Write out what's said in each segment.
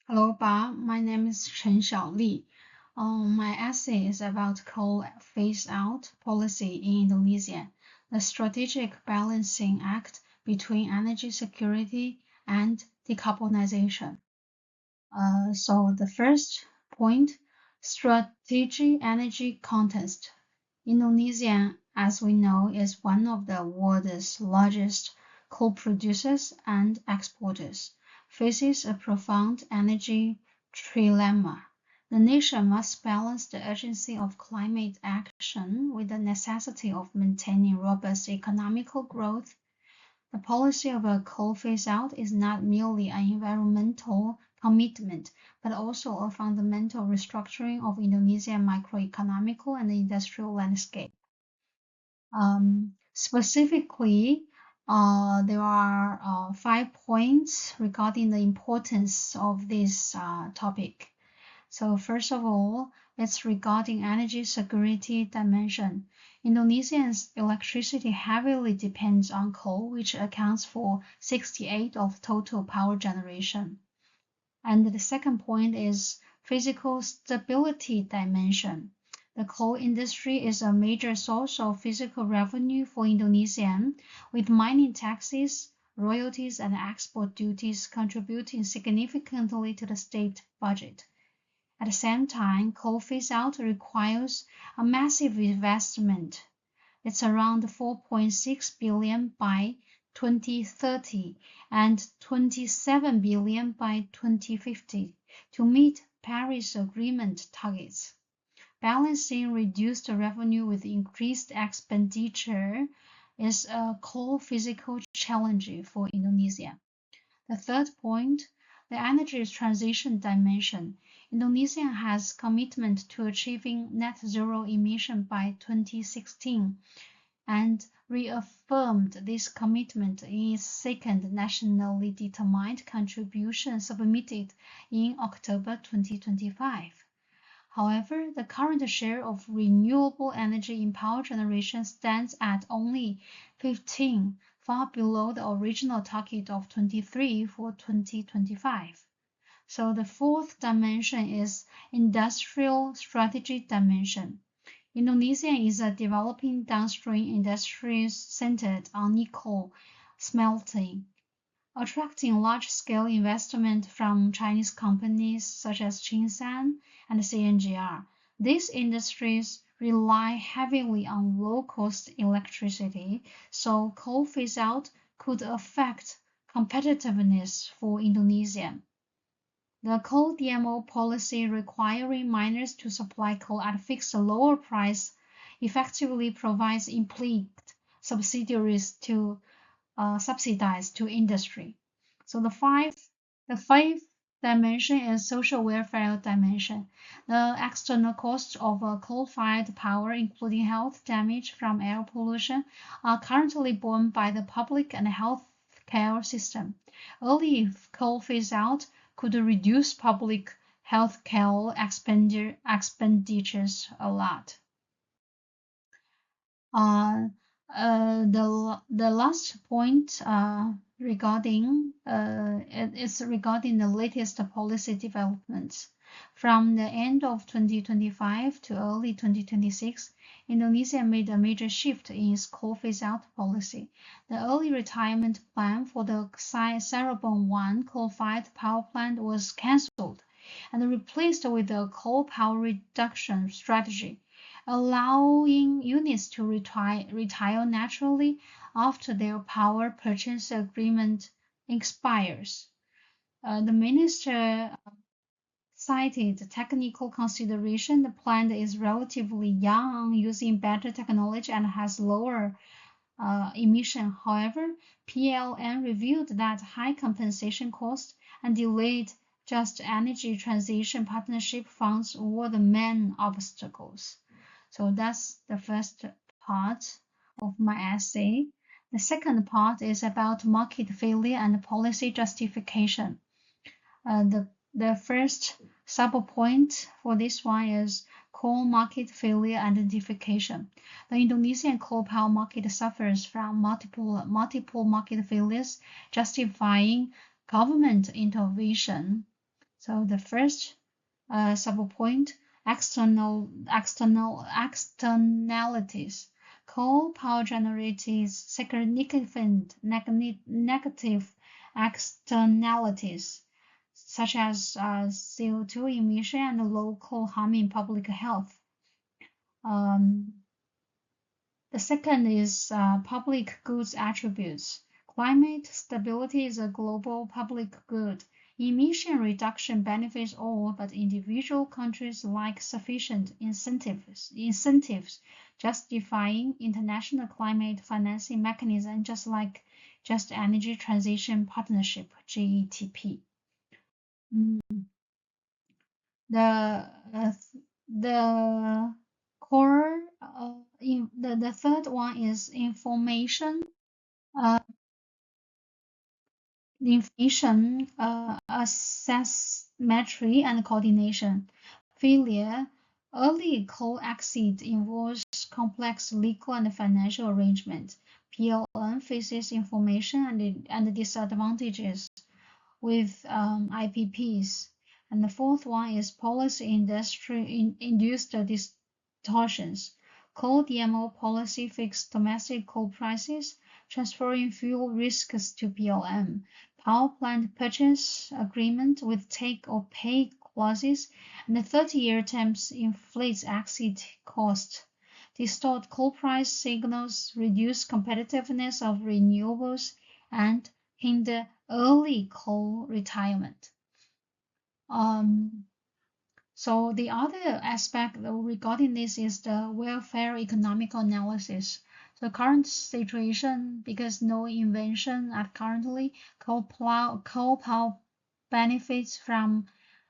Hello, Bob. My name is Chen Xiaoli. My essay is about coal phase-out policy in Indonesia, the strategic balancing act between energy security and decarbonization. So the first point, strategic energy context. Indonesia, as we know, is one of the world's largest coal producers and exporters, faces a profound energy trilemma. The nation must balance the urgency of climate action with the necessity of maintaining robust economical growth. The policy of a coal phase-out is not merely an environmental commitment, but also a fundamental restructuring of Indonesia's microeconomical and industrial landscape. Specifically, there are 5 points regarding the importance of this topic. So first of all, it's regarding energy security dimension. Indonesia's electricity heavily depends on coal, which accounts for 68% of total power generation. And the second point is physical stability dimension. The coal industry is a major source of physical revenue for Indonesia, with mining taxes, royalties, and export duties contributing significantly to the state budget. At the same time, coal phase-out requires a massive investment. It's around 4.6 billion by 2030 and 27 billion by 2050 to meet Paris Agreement targets. Balancing reduced revenue with increased expenditure is a core physical challenge for Indonesia. The third point, the energy transition dimension. Indonesia has commitment to achieving net zero emission by 2016 and reaffirmed this commitment in its second nationally determined contribution submitted in October 2025. However, the current share of renewable energy in power generation stands at only 15, far below the original target of 23 for 2025. So the fourth dimension is industrial strategy dimension. Indonesia is a developing downstream industry centered on nickel smelting, attracting large-scale investment from Chinese companies such as Tsingshan and CNGR. These industries rely heavily on low-cost electricity, so coal phase-out could affect competitiveness for Indonesia. The coal DMO policy requiring miners to supply coal at a fixed lower price effectively provides implicit subsidies to subsidize to industry. So the fifth dimension is social welfare dimension. The external costs of coal-fired power, including health damage from air pollution, are currently borne by the public and health care system. Early coal phase-out could reduce public health care expenditures a lot. The last point regarding it is regarding the latest policy developments. From the end of 2025 to early 2026, Indonesia made a major shift in its coal phase-out policy. The early retirement plan for the Cirebon 1 coal-fired power plant was cancelled and replaced with a coal power reduction strategy, allowing units to retire naturally after their power purchase agreement expires. The minister cited technical consideration. The plant is relatively young, using better technology and has lower emission. However, PLN revealed that high compensation costs and delayed just energy transition partnership funds were the main obstacles. So that's the first part of my essay. The second part is about market failure and policy justification. The first sub-point for this one is coal market failure identification. The Indonesian coal power market suffers from multiple market failures, justifying government intervention. So the first sub-point, externalities. Coal power generates significant negative externalities, such as CO2 emission and local harming public health. The second is public goods attributes. Climate stability is a global public good. Emission reduction benefits all, but individual countries lack sufficient incentives justifying international climate financing mechanism, just like Just Energy Transition Partnership, GETP. The core the third one is information asymmetry and coordination. Failure. Early coal exit involves complex legal and financial arrangements. PLN faces information and disadvantages with IPPs. And the fourth one is policy induced distortions. Coal DMO policy fixed domestic coal prices, transferring fuel risks to PLM. Power plant purchase agreement with take or pay clauses, and the 30-year terms inflates exit cost. Distort coal price signals, reduce competitiveness of renewables, and hinder early coal retirement. So the other aspect regarding this is the welfare economic analysis. The current situation, because no invention at currently, coal power benefits from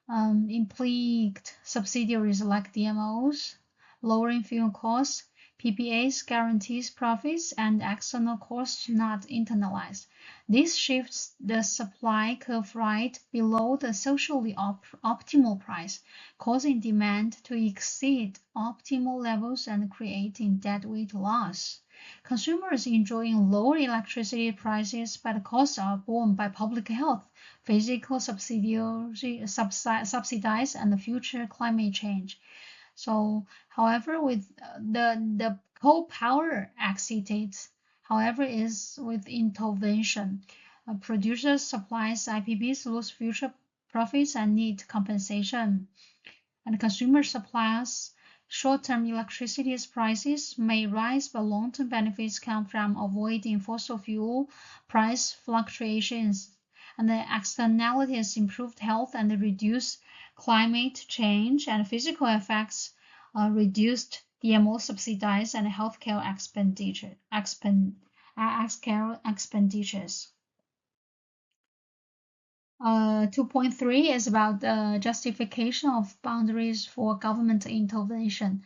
implied subsidiaries like DMOs, lowering fuel costs, PPAs guarantees profits, and external costs not internalized. This shifts the supply curve right below the socially optimal price, causing demand to exceed optimal levels and creating deadweight loss. Consumers enjoying lower electricity prices, but the costs are borne by public health, physical subsidies, and future climate change. So, however, with the coal power exited, however, is with intervention. Producers, suppliers, IPPs lose future profits and need compensation. And consumer suppliers, short-term electricity prices may rise, but long-term benefits come from avoiding fossil fuel price fluctuations. And the externalities improved health and reduced climate change and physical effects, reduced DMO subsidies and healthcare expenditures. 2.3 is about the justification of boundaries for government intervention.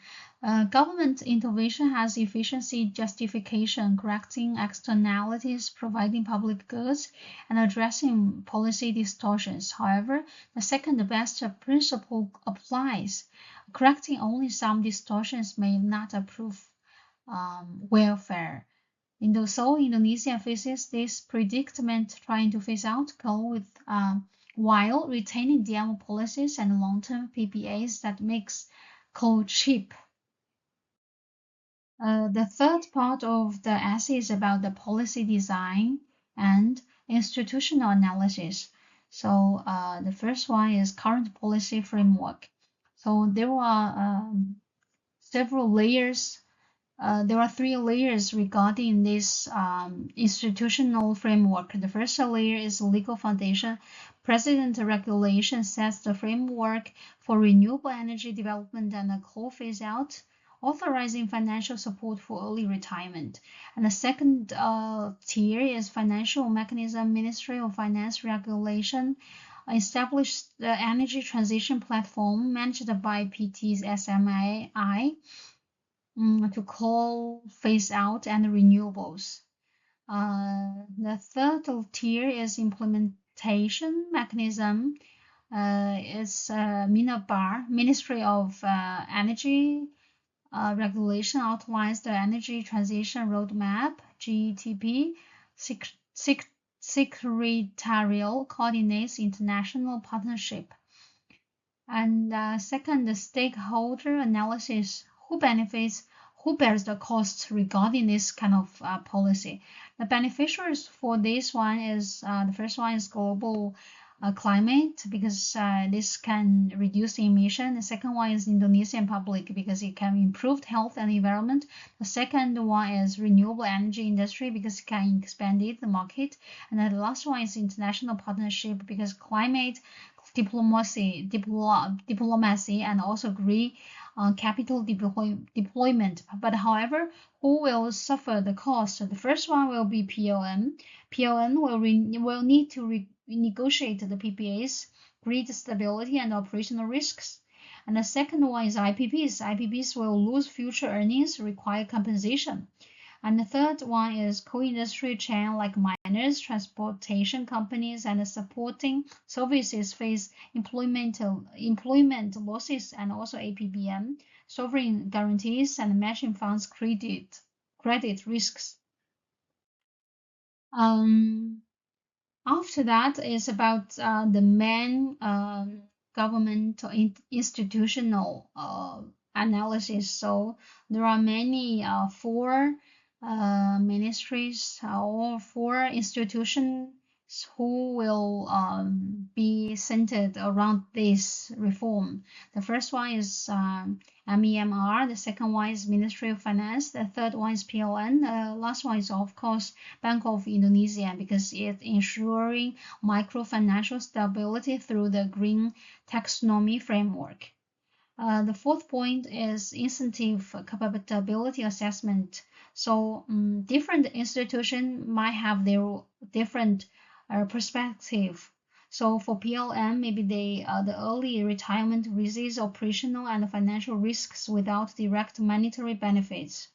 Government intervention has efficiency justification, correcting externalities, providing public goods, and addressing policy distortions. However, the second best principle applies. Correcting only some distortions may not improve welfare. Indonesia faces this predicament, trying to phase out coal while retaining DMO policies and long-term PPAs that makes coal cheap. The third part of the essay is about the policy design and institutional analysis. So the first one is current policy framework. So there are several layers. There are three layers regarding this institutional framework. The first layer is legal foundation. President regulation sets the framework for renewable energy development and a coal phase out, authorizing financial support for early retirement. And the second tier is financial mechanism. Ministry of Finance regulation established the energy transition platform managed by PT's SMI to coal phase out and renewables. The third tier is implementation mechanism. It's MINABAR, Ministry of Energy Regulation outlines the energy transition roadmap. GETP secretarial coordinates international partnership. And second, the stakeholder analysis: who benefits, who bears the costs regarding this kind of policy. The beneficiaries for this one is the first one is global climate, because this can reduce emission. The second one is Indonesian public, because it can improve health and environment. The second one is renewable energy industry, because it can expand the market. And then the last one is international partnership, because climate diplomacy and also green capital deployment. But however, who will suffer the cost? The first one will be PLN. PLN will need to renegotiate the PPAs, grid stability, and operational risks. And the second one is IPPs. IPPs will lose future earnings, require compensation. And the third one is co-industry chain, like miners, transportation companies, and supporting services face employment losses, and also APBM, sovereign guarantees, and matching funds credit risks. After that is about the main government institutional analysis. So there are many four ministries or four institutions who will be centered around this reform. The first one is MEMR, the second one is Ministry of Finance, the third one is PLN, the last one is of course Bank of Indonesia, because it's ensuring microfinancial stability through the green taxonomy framework. The fourth point is incentive capability assessment. So different institutions might have their different perspective. So for PLN, maybe the early retirement raises operational and financial risks without direct monetary benefits.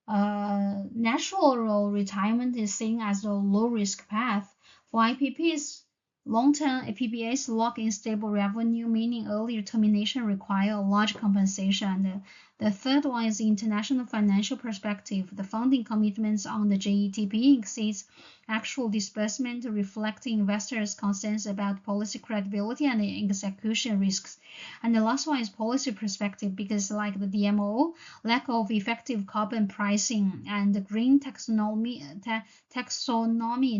Natural retirement is seen as a low-risk path. For IPPs, long-term PPAs lock in stable revenue, meaning early termination require a large compensation. The third one is the international financial perspective. The funding commitments on the JETP exceeds actual disbursement, reflecting investors' concerns about policy credibility and execution risks. And the last one is policy perspective, because like the DMO, lack of effective carbon pricing and the green taxonomy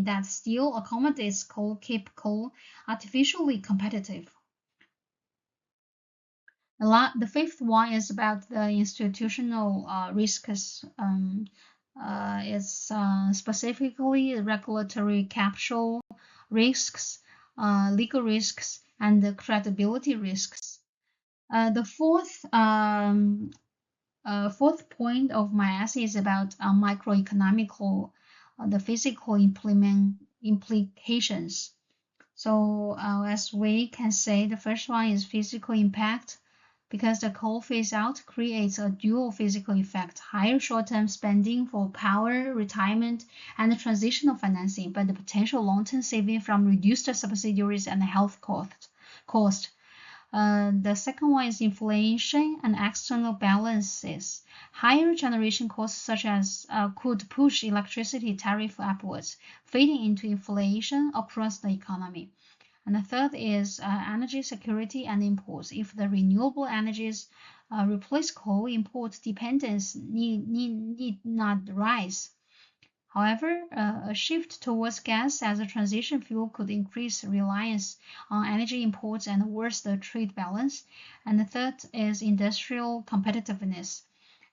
that still accommodates coal keep coal artificially competitive. The fifth one is about the institutional risks. It's specifically regulatory capital risks, legal risks, and the credibility risks. The fourth point of my essay is about microeconomical, the physical implications. So as we can say, the first one is physical impact, because the coal phase out creates a dual physical effect: higher short-term spending for power, retirement, and transitional financing, but the potential long-term saving from reduced subsidies and health cost. The second one is inflation and external balances. Higher generation costs such as could push electricity tariff upwards, feeding into inflation across the economy. And the third is energy security and imports. If the renewable energies replace coal, import dependence need not rise. However, a shift towards gas as a transition fuel could increase reliance on energy imports and worsen the trade balance. And the third is industrial competitiveness.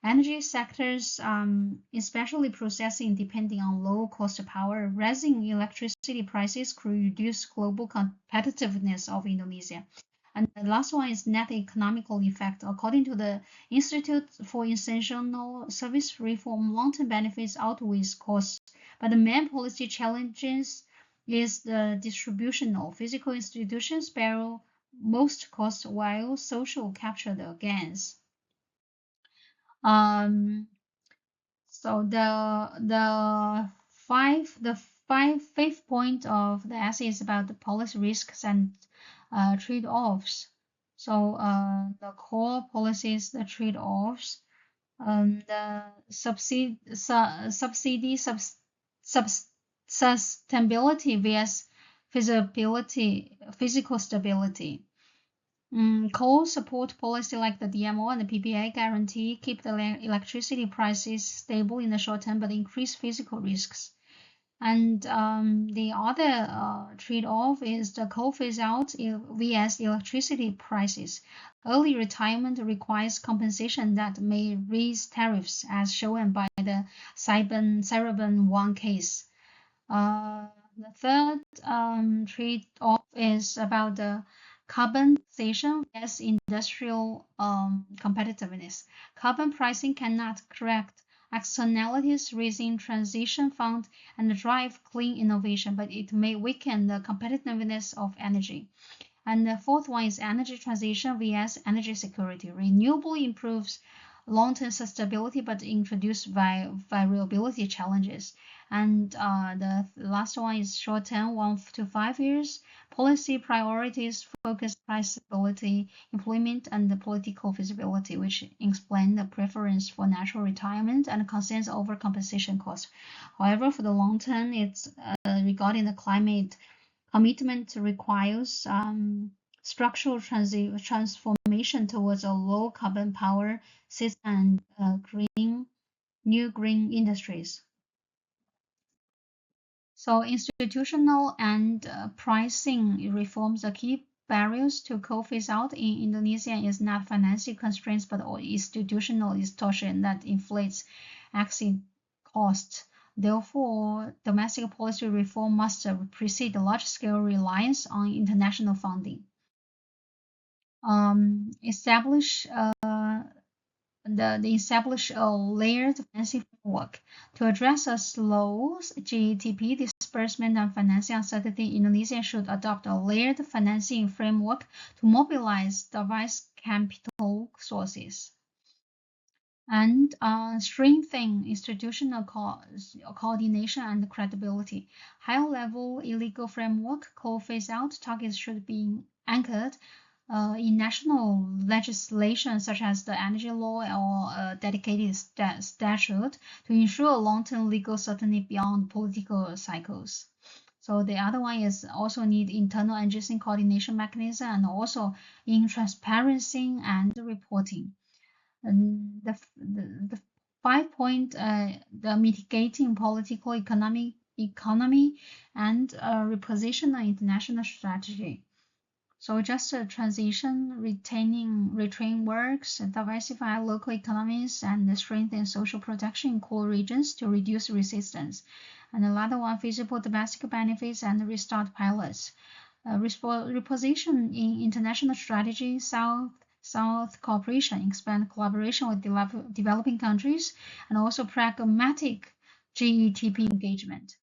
Energy sectors, especially processing, depending on low-cost power, rising electricity prices could reduce global competitiveness of Indonesia. And the last one is net economical effect. According to the Institute for Essential Service Reform, long-term benefits outweighs costs, but the main policy challenges is the distributional. Physical institutions bear most costs, while social capture the gains. So fifth point of the essay is about the policy risks and trade-offs. So the core policies, the trade-offs, the subsidy sustainability vs feasibility, physical stability. Coal support policy like the DMO and the PPA guarantee keep the electricity prices stable in the short term but increase physical risks. And the other trade-off is the coal phase-out vs electricity prices. Early retirement requires compensation that may raise tariffs, as shown by the Cyber 1 case. The third trade-off is about the carbon taxation as industrial competitiveness. Carbon pricing cannot correct externalities, raising transition fund and drive clean innovation, but it may weaken the competitiveness of energy. And the fourth one is energy transition vs energy security. Renewable improves long-term sustainability but introduce variability challenges. And the last one is short-term, 1 to 5 years. Policy priorities focus price stability, employment, and the political feasibility, which explain the preference for natural retirement and concerns over compensation costs. However, for the long term, it's regarding the climate commitment requires structural transformation towards a low carbon power system and new green industries. So institutional and pricing reforms, the key barriers to coal phase out in Indonesia is not financial constraints but institutional distortion that inflates exit costs. Therefore, domestic policy reform must precede large-scale reliance on international funding. Establish a layered financing framework to address a slow GDP disbursement and financing uncertainty. Indonesia should adopt a layered financing framework to mobilize diverse capital sources and strengthen institutional coordination and credibility. High-level illegal framework coal phase-out targets should be anchored in national legislation such as the energy law or a dedicated statute to ensure long-term legal certainty beyond political cycles. So the other one is also need internal agency coordination mechanism and also in transparency and reporting. And the 5 point the mitigating political economy and reposition international strategy. So just a transition, retrain works, diversify local economies, and strengthen social protection in core regions to reduce resistance. And another one, feasible domestic benefits and restart pilots. Reposition in international strategy, South cooperation, expand collaboration with developing countries, and also pragmatic GETP engagement.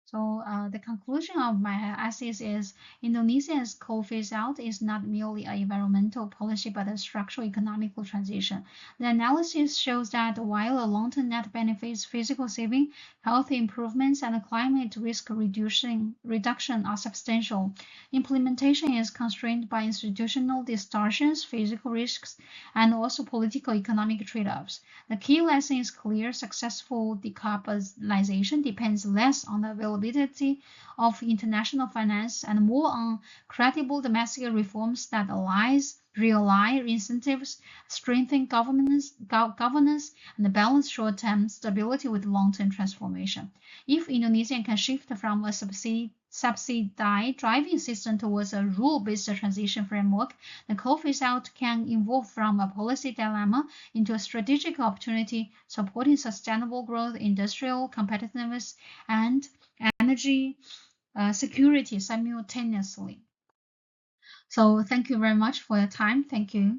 So the conclusion of my essays is Indonesia's coal phase out is not merely an environmental policy but a structural economical transition. The analysis shows that while a long-term net benefits, physical saving, health improvements, and climate risk reduction are substantial, implementation is constrained by institutional distortions, physical risks, and also political economic trade-offs. The key lesson is clear: successful decarbonization depends less on the availability of international finance and more on credible domestic reforms that realign incentives, strengthen governance, and balance short-term stability with long-term transformation. If Indonesia can shift from a subsidized driving system towards a rule-based transition framework, the coal phase-out can evolve from a policy dilemma into a strategic opportunity, supporting sustainable growth, industrial competitiveness, and energy security simultaneously. So thank you very much for your time. Thank you.